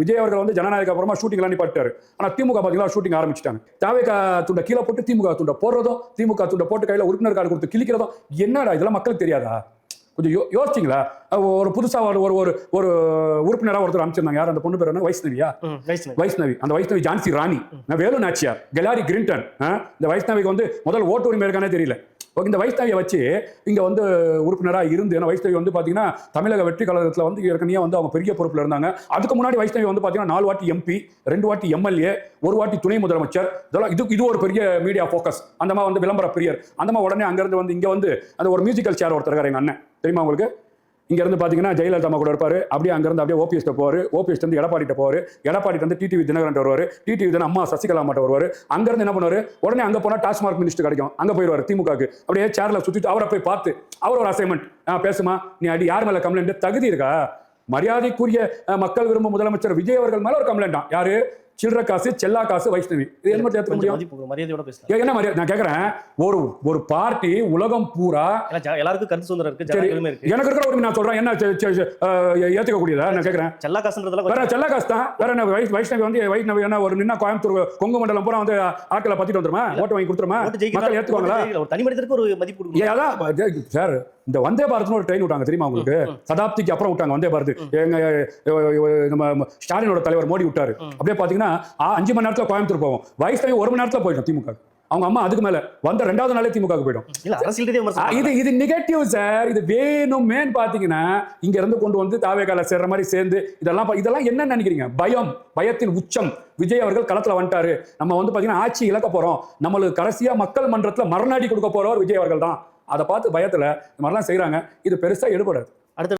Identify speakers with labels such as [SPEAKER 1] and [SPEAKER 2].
[SPEAKER 1] விஜய் அவர்கள் வந்து ஜனநாயக அப்புறமா ஷூட்டிங் எல்லாம் நிப்பாட்டாரு. ஆனா திமுக பாத்தீங்கன்னா ஷூட்டிங் ஆரம்பிச்சிட்டாங்க. தாவேகா துண்டை கீழே போட்டு திமுக துண்டை போடுறதும், திமுக துண்டை போட்டு கையில உறுப்பினர் கார்டு கொடுத்து கிழிக்கிறதும், என்னடா இதெல்லாம் மக்களுக்கு தெரியாதா? கொஞ்சம் யோசிச்சிங்களா? ஒரு புதுசா ஒரு ஒரு ஒரு உறுப்பினராக ஒருத்தர் அமைச்சிருந்தாங்க. யார் அந்த பொண்ணு பேர்? என்ன வைஷ்ணவியா? வைஷ்ணவி. அந்த வைஷ்ணவி ஜான்சி ராணி, வேலு நாச்சியார், கெலாரி கிரிண்டன். இந்த வைஷ்ணவிக்கு வந்து முதல் ஓட்டு உரிமை இருக்கானே தெரியல. இந்த வைஷ்ணவியை வச்சு இங்க வந்து உறுப்பினராக இருந்து, ஏன்னா வைஷ்ணவி வந்து பாத்தீங்கன்னா தமிழக வெற்றி கழகத்தில் வந்து ஏற்கனவே வந்து அவங்க பெரிய பொறுப்புல இருந்தாங்க. அதுக்கு முன்னாடி வைஷ்ணவி வந்து பாத்தீங்கன்னா 4 வாட்டி MP, 2 வாட்டி MLA, 1 வாட்டி துணை முதலமைச்சர். இதெல்லாம் இது ஒரு பெரிய மீடியா போக்கஸ். அந்த மாதிரி வந்து விளம்பர பிரியர். அந்த மாதிரி உடனே அங்கிருந்து வந்து இங்க வந்து அந்த ஒரு மியூசிக்கல் சேர் ஒருத்தர் இருக்காரு, எங்க அண்ணன் தெரியுமா உங்களுக்கு? இங்க இருந்து பாத்தீங்கன்னா ஜெயலலிதா அம்மா கூட இருப்பாரு. அப்படியே அங்கிருந்து அப்படியே OPS போவாரு. OPS வந்து எடப்பாடிட்ட போவாரு. எடப்பாடி வந்து TTV தினகரன் வருவாரு. TTV தின அம்மா சசிகலா மாட்ட வருவாரு. அங்க இருந்து என்ன பண்ணுவாரு? உடனே அங்க போனா டாஸ்மார்க் மினிஸ்டர் கிடைக்கும். அங்க போயிருவாரு திமுகக்கு. அப்படியே சேர்ல சுத்திட்டு அவரை போய் பார்த்து அவர் ஒரு அசைன்மெண்ட், பேசுமா நீ அடி யார் மேல கம்ப்ளைண்ட்? தகுதி இருக்கா? மரியாதைக்குரிய மக்கள் விரும்பும் முதலமைச்சர் விஜய் அவர்கள் மேல ஒரு கம்ப்ளைண்ட் தான். யாரு? சில்லற காசு, செல்லா காசு, வைஷ்ணவி. இது என்ன ஏத்துக்க முடியும்?
[SPEAKER 2] மரியாதையோட பேசலாம்.
[SPEAKER 1] என்ன மரியாதை? நான் கேக்குறேன், ஒரு பார்ட்டி உலகம் பூரா
[SPEAKER 2] எல்லாருக்கும் கருத்து சுதந்திரம் இருக்கு. எனக்கு
[SPEAKER 1] இருக்கிற உரிமை நான் சொல்றேன். என்ன ஏத்துக்க கூடியதா? நான் கேக்குறேன்.
[SPEAKER 2] செல்லா காசுன்றதுல
[SPEAKER 1] வேற செல்லா காசு தான். வேற என்ன? வைஷ்ணவி வந்து வைஷ்ணவி என்ன ஒரு நின்னா கோயம்புத்தூர் கொங்கு மண்டலம் பூரா வந்து ஆட்களை பத்திட்டு வந்துருமா? ஓட்டு வாங்கி கொடுத்துருமா? மக்கள் ஏத்துக்குவாங்களா?
[SPEAKER 2] ஒரு தனி மனிதருக்கு ஒரு மதிப்பு கொடுக்கணும்.
[SPEAKER 1] அதான் சார், இந்த வந்தே பாரத்னு ஒரு ட்ரெயின் விட்டாங்க தெரியுமா உங்களுக்கு? சதாப்திக்கு அப்புறம் விட்டாங்க வந்தே பாரத். எங்க நம்ம ஸ்டாலினோட தலைவர் மோடி விட்டாரு. அப்படியே பாத்தீங்கன்னா 5 மணி நேரத்துல கோயம்புத்தூர் போவோம். வைஷ்ணவி 1 மணி நேரத்துல போயிடும் திமுக. அவங்க அம்மா அதுக்கு மேல வந்த 2வது நாளே திமுக போயிடும். இது நெகட்டிவ் சார். இது வேணுமேன்னு பாத்தீங்கன்னா இங்க இருந்து கொண்டு வந்து தாவேகால சேர்ற மாதிரி சேர்ந்து இதெல்லாம் என்ன நினைக்கிறீங்க? பயத்தின் உச்சம். விஜய் அவர்கள் களத்துல வந்துட்டாரு. நம்ம வந்து பாத்தீங்கன்னா ஆட்சி இழக்க போறோம், நம்மளுக்கு கடைசியா மக்கள் மன்றத்துல மரணாடி கொடுக்க போறவர் விஜய் அவர்கள் தான். அதை பார்த்து பயத்துல இந்த மாதிரிலாம் செய்யறாங்க. இது பெருசா எடுபடாது.